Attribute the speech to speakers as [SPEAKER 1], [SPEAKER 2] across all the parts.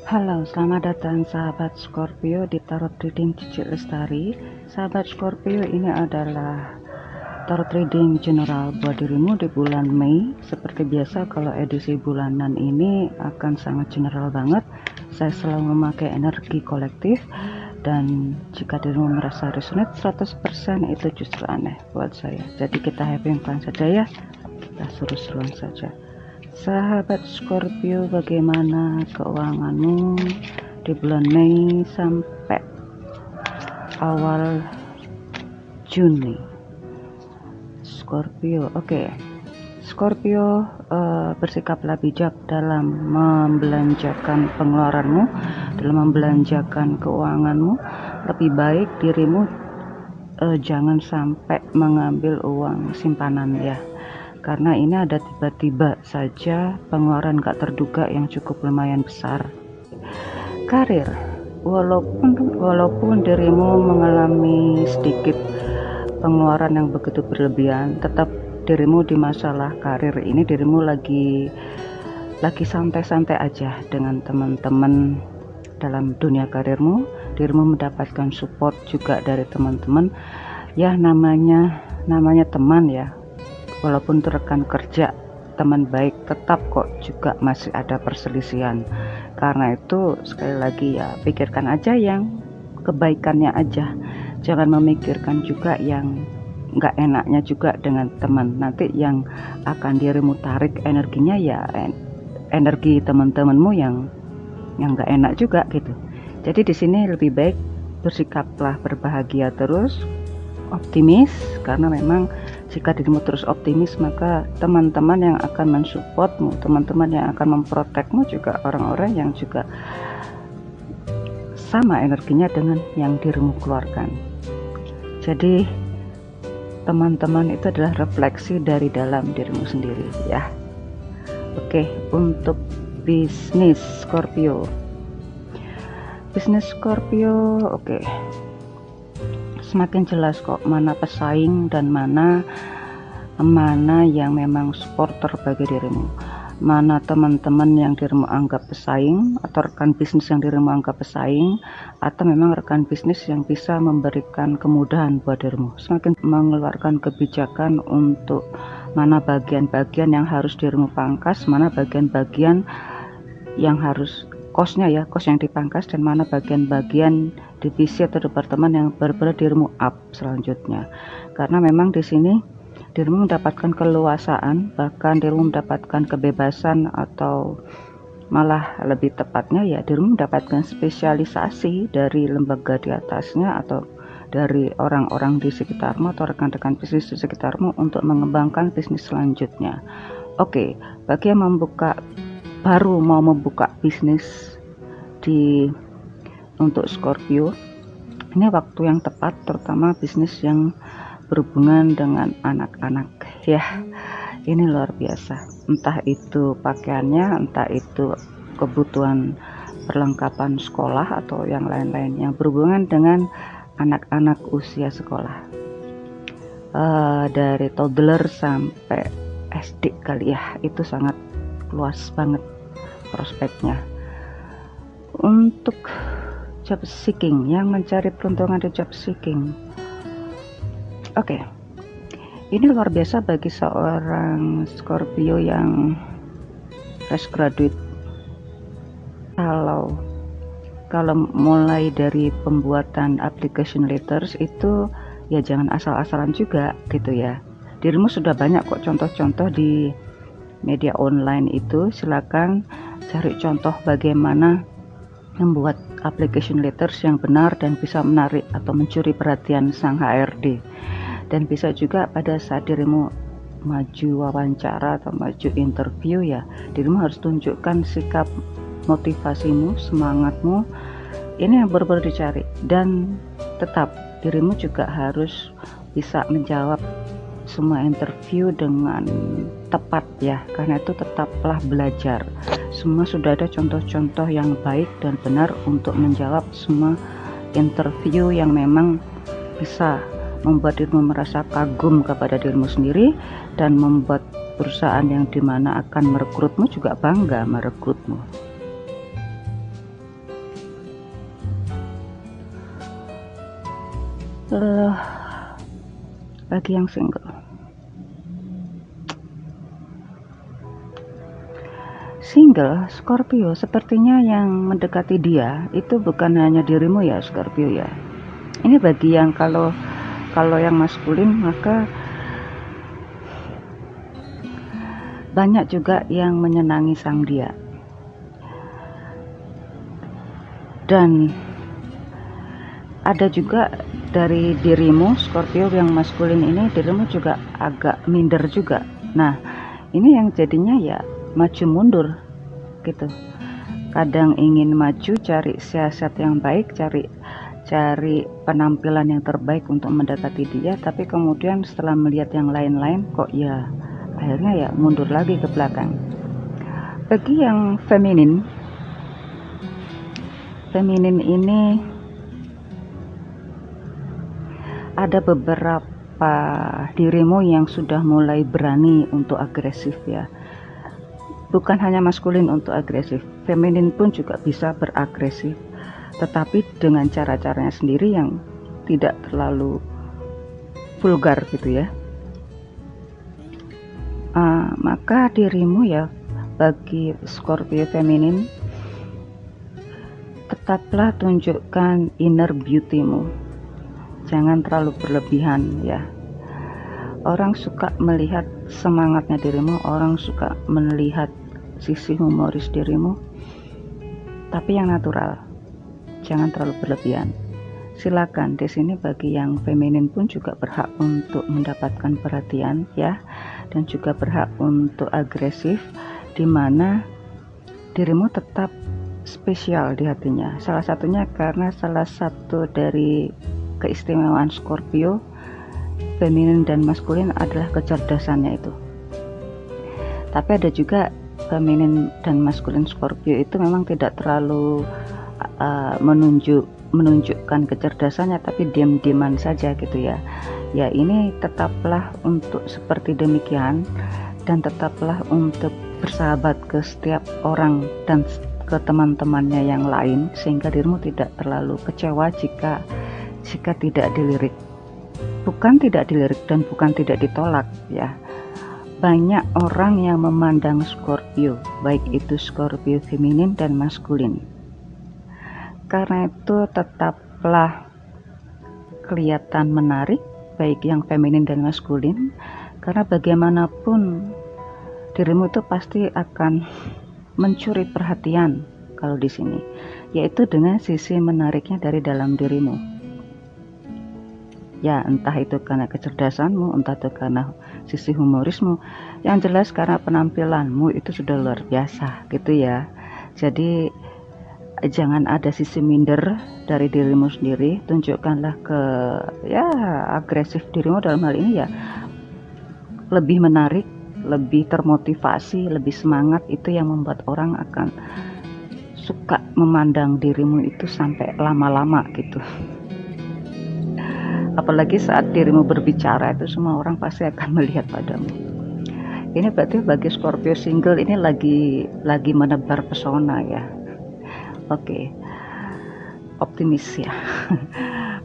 [SPEAKER 1] Halo, selamat datang sahabat Scorpio di Tarot Reading Cici Lestari. Sahabat Scorpio, ini adalah tarot reading general buat dirimu di bulan Mei. Seperti biasa, kalau edisi bulanan ini akan sangat general banget. Saya selalu memakai energi kolektif, dan jika dirimu merasa resonate 100%, itu justru aneh buat saya. Jadi kita having fun saja ya, kita seru-seruan saja. Sahabat Scorpio, bagaimana keuanganmu di bulan Mei sampai awal Juni? Scorpio, oke. Scorpio, bersikaplah bijak dalam membelanjakan pengeluaranmu, dalam membelanjakan keuanganmu. Lebih baik dirimu jangan sampai mengambil uang simpanan ya, karena ini ada tiba-tiba saja pengeluaran gak terduga yang cukup lumayan besar. Karir, walaupun dirimu mengalami sedikit pengeluaran yang begitu berlebihan, tetap dirimu di masalah karir ini dirimu lagi santai-santai aja dengan teman-teman dalam dunia karirmu. Dirimu mendapatkan support juga dari teman-teman ya, namanya teman ya, walaupun itu rekan kerja, teman baik, tetap kok juga masih ada perselisihan. Karena itu sekali lagi ya, pikirkan aja yang kebaikannya aja, jangan memikirkan juga yang nggak enaknya juga dengan teman. Nanti yang akan dirimu tarik energinya ya energi teman-temanmu yang nggak enak juga gitu. Jadi di sini lebih baik bersikaplah berbahagia terus, optimis, karena memang jika dirimu terus optimis, maka teman-teman yang akan mensupportmu, teman-teman yang akan memprotekmu juga orang-orang yang juga sama energinya dengan yang dirimu keluarkan. Jadi teman-teman itu adalah refleksi dari dalam dirimu sendiri ya. Oke, untuk bisnis Scorpio. Bisnis Scorpio, oke. Semakin jelas kok mana pesaing dan mana yang memang supporter bagi dirimu. Mana teman-teman yang dirimu anggap pesaing, atau rekan bisnis yang dirimu anggap pesaing, atau memang rekan bisnis yang bisa memberikan kemudahan buat dirimu. Semakin mengeluarkan kebijakan untuk mana bagian-bagian yang harus dirimu pangkas, mana bagian-bagian yang harus kos yang dipangkas, dan mana bagian-bagian divisi atau departemen yang benar-benar dirimu up selanjutnya. Karena memang di sini dirimu mendapatkan keluasaan, bahkan dirimu mendapatkan kebebasan, atau malah lebih tepatnya ya dirimu mendapatkan spesialisasi dari lembaga di atasnya atau dari orang-orang di sekitarmu atau rekan-rekan bisnis di sekitarmu untuk mengembangkan bisnis selanjutnya. Oke, bagi yang baru mau membuka bisnis untuk Scorpio, ini waktu yang tepat, terutama bisnis yang berhubungan dengan anak-anak ya. Ini luar biasa, entah itu pakaiannya, entah itu kebutuhan perlengkapan sekolah atau yang lain-lain yang berhubungan dengan anak-anak usia sekolah, dari toddler sampai SD kali ya. Itu sangat luas banget prospeknya. Untuk job seeking, yang mencari peruntungan di job seeking, oke. Ini luar biasa bagi seorang Scorpio yang fresh graduate. Kalau mulai dari pembuatan application letters itu ya jangan asal-asalan juga gitu ya. Dirimu sudah banyak kok contoh-contoh di media online itu, silakan cari contoh bagaimana membuat application letters yang benar dan bisa menarik atau mencuri perhatian sang HRD. Dan bisa juga pada saat dirimu maju wawancara atau maju interview ya, dirimu harus tunjukkan sikap motivasimu, semangatmu, ini yang benar-benar dicari. Dan tetap dirimu juga harus bisa menjawab semua interview dengan tepat ya, karena itu tetaplah belajar. Semua sudah ada contoh-contoh yang baik dan benar untuk menjawab semua interview yang memang bisa membuat dirimu merasa kagum kepada dirimu sendiri, dan membuat perusahaan yang dimana akan merekrutmu juga bangga merekrutmu. Loh, bagi yang single, Scorpio, sepertinya yang mendekati dia itu bukan hanya dirimu ya Scorpio ya. Ini bagi yang kalau yang maskulin, maka banyak juga yang menyenangi sang dia. Dan ada juga dari dirimu Scorpio yang maskulin ini, dirimu juga agak minder juga. Nah, ini yang jadinya ya maju mundur gitu. Kadang ingin maju, cari siasat yang baik, cari penampilan yang terbaik untuk mendekati dia, tapi kemudian setelah melihat yang lain-lain kok ya akhirnya ya mundur lagi ke belakang. Bagi yang feminin ini ada beberapa dirimu yang sudah mulai berani untuk agresif ya. Bukan hanya maskulin untuk agresif, feminin pun juga bisa beragresif, tetapi dengan cara-caranya sendiri yang tidak terlalu vulgar gitu ya. Maka dirimu ya, bagi Scorpio feminin, tetaplah tunjukkan inner beauty-mu. Jangan terlalu berlebihan ya. Orang suka melihat semangatnya dirimu, orang suka melihat sisi humoris dirimu, tapi yang natural. Jangan terlalu berlebihan. Silakan, di sini bagi yang feminin pun juga berhak untuk mendapatkan perhatian ya, dan juga berhak untuk agresif, dimana dirimu tetap spesial di hatinya. Salah satunya karena salah satu dari keistimewaan Scorpio feminin dan maskulin adalah kecerdasannya itu. Tapi ada juga feminin dan maskulin Scorpio itu memang tidak terlalu menunjukkan kecerdasannya, tapi diam-diaman saja gitu ya. Ya, ini tetaplah untuk seperti demikian, dan tetaplah untuk bersahabat ke setiap orang dan ke teman-temannya yang lain, sehingga dirimu tidak terlalu kecewa jika tidak dilirik. Bukan tidak dilirik dan bukan tidak ditolak ya. Banyak orang yang memandang Scorpio, baik itu Scorpio feminin dan maskulin. Karena itu tetaplah kelihatan menarik, baik yang feminin dan maskulin, karena bagaimanapun dirimu itu pasti akan mencuri perhatian kalau di sini, yaitu dengan sisi menariknya dari dalam dirimu. Ya, entah itu karena kecerdasanmu, entah itu karena sisi humorismu, yang jelas karena penampilanmu itu sudah luar biasa gitu ya. Jadi jangan ada sisi minder dari dirimu sendiri, tunjukkanlah agresif dirimu dalam hal ini ya, lebih menarik, lebih termotivasi, lebih semangat. Itu yang membuat orang akan suka memandang dirimu itu sampai lama-lama gitu. Apalagi saat dirimu berbicara, itu semua orang pasti akan melihat padamu. Ini berarti bagi Scorpio single ini lagi menebar pesona ya. Oke. Optimis ya.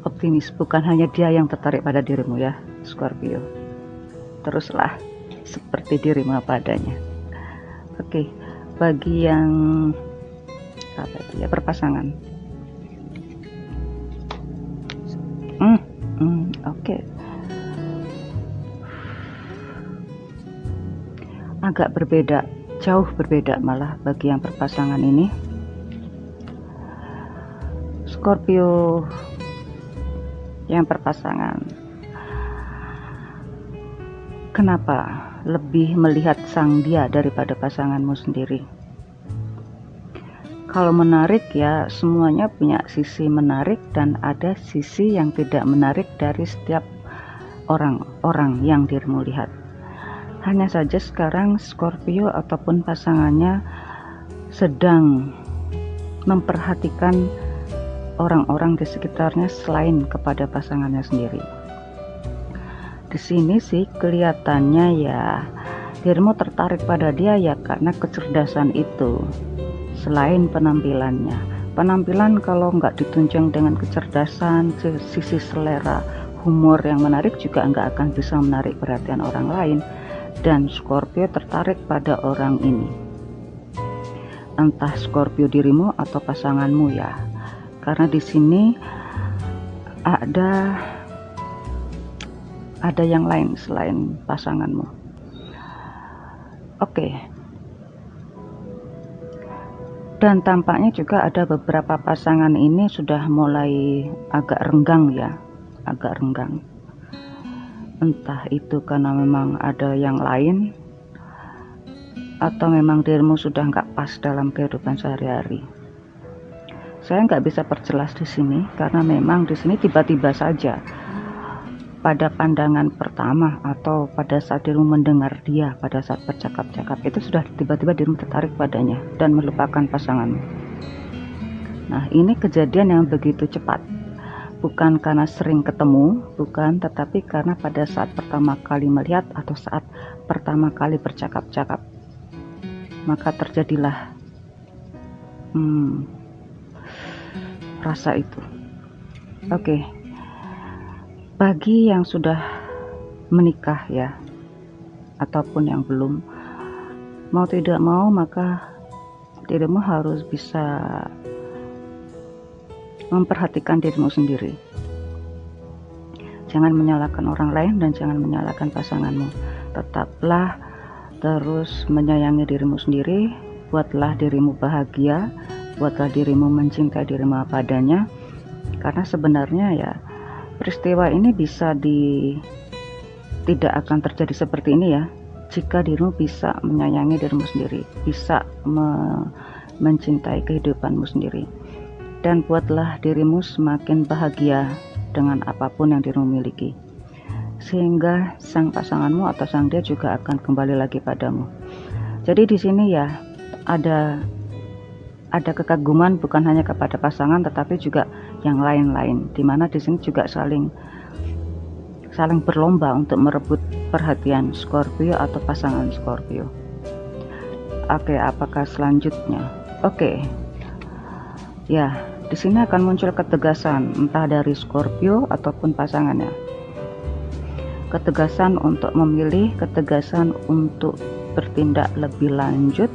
[SPEAKER 1] Optimis, bukan hanya dia yang tertarik pada dirimu ya Scorpio. Teruslah seperti dirimu apa adanya. Oke. Bagi yang berpasangan. Oke. Agak berbeda, jauh berbeda malah bagi yang berpasangan ini. Scorpio yang berpasangan, kenapa lebih melihat sang dia daripada pasanganmu sendiri? Kalau menarik ya, semuanya punya sisi menarik dan ada sisi yang tidak menarik dari setiap orang yang dirimu lihat. Hanya saja sekarang Scorpio ataupun pasangannya sedang memperhatikan orang-orang di sekitarnya selain kepada pasangannya sendiri. Di sini sih kelihatannya ya dirimu tertarik pada dia ya karena kecerdasan itu. Selain penampilannya, Penampilan kalau nggak ditunjang dengan kecerdasan, sisi selera, humor yang menarik juga nggak akan bisa menarik perhatian orang lain, dan Scorpio tertarik pada orang ini. Entah Scorpio dirimu atau pasanganmu ya, karena di sini ada yang lain selain pasanganmu. Oke. Dan tampaknya juga ada beberapa pasangan ini sudah mulai agak renggang ya, agak renggang. Entah itu karena memang ada yang lain, atau memang dirimu sudah nggak pas dalam kehidupan sehari-hari. Saya nggak bisa perjelas di sini karena memang di sini tiba-tiba saja pada pandangan pertama atau pada saat dirimu mendengar dia, pada saat bercakap-cakap itu sudah tiba-tiba dirimu tertarik padanya dan melupakan pasanganmu. Nah, ini kejadian yang begitu cepat, bukan karena sering ketemu, bukan, tetapi karena pada saat pertama kali melihat atau saat pertama kali bercakap-cakap, maka terjadilah rasa itu. Oke. Bagi yang sudah menikah ya, ataupun yang belum, mau tidak mau maka dirimu harus bisa memperhatikan dirimu sendiri. Jangan menyalahkan orang lain dan jangan menyalahkan pasanganmu. Tetaplah terus menyayangi dirimu sendiri, buatlah dirimu bahagia, buatlah dirimu mencintai dirimu apa adanya, karena sebenarnya ya peristiwa ini tidak akan terjadi seperti ini ya, jika dirimu bisa menyayangi dirimu sendiri, bisa mencintai kehidupanmu sendiri, dan buatlah dirimu semakin bahagia dengan apapun yang dirimu miliki, sehingga sang pasanganmu atau sang dia juga akan kembali lagi padamu. Jadi di sini ya ada kekaguman bukan hanya kepada pasangan tetapi juga yang lain-lain, dimana di sini juga saling berlomba untuk merebut perhatian Scorpio atau pasangan Scorpio. Oke, apakah selanjutnya? Oke. Ya, di sini akan muncul ketegasan entah dari Scorpio ataupun pasangannya. Ketegasan untuk memilih, ketegasan untuk bertindak lebih lanjut,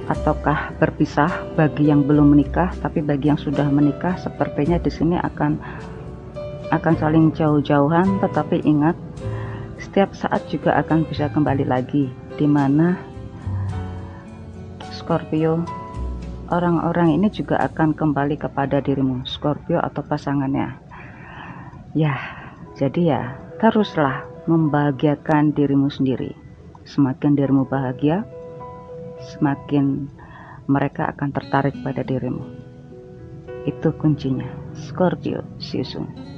[SPEAKER 1] ataukah berpisah bagi yang belum menikah. Tapi bagi yang sudah menikah sepertinya di sini akan saling jauh-jauhan, tetapi ingat setiap saat juga akan bisa kembali lagi, dimana Scorpio, orang-orang ini juga akan kembali kepada dirimu Scorpio atau pasangannya ya. Jadi ya teruslah membahagiakan dirimu sendiri. Semakin dirimu bahagia, semakin mereka akan tertarik pada dirimu. Itu kuncinya. Scorpio, see you soon.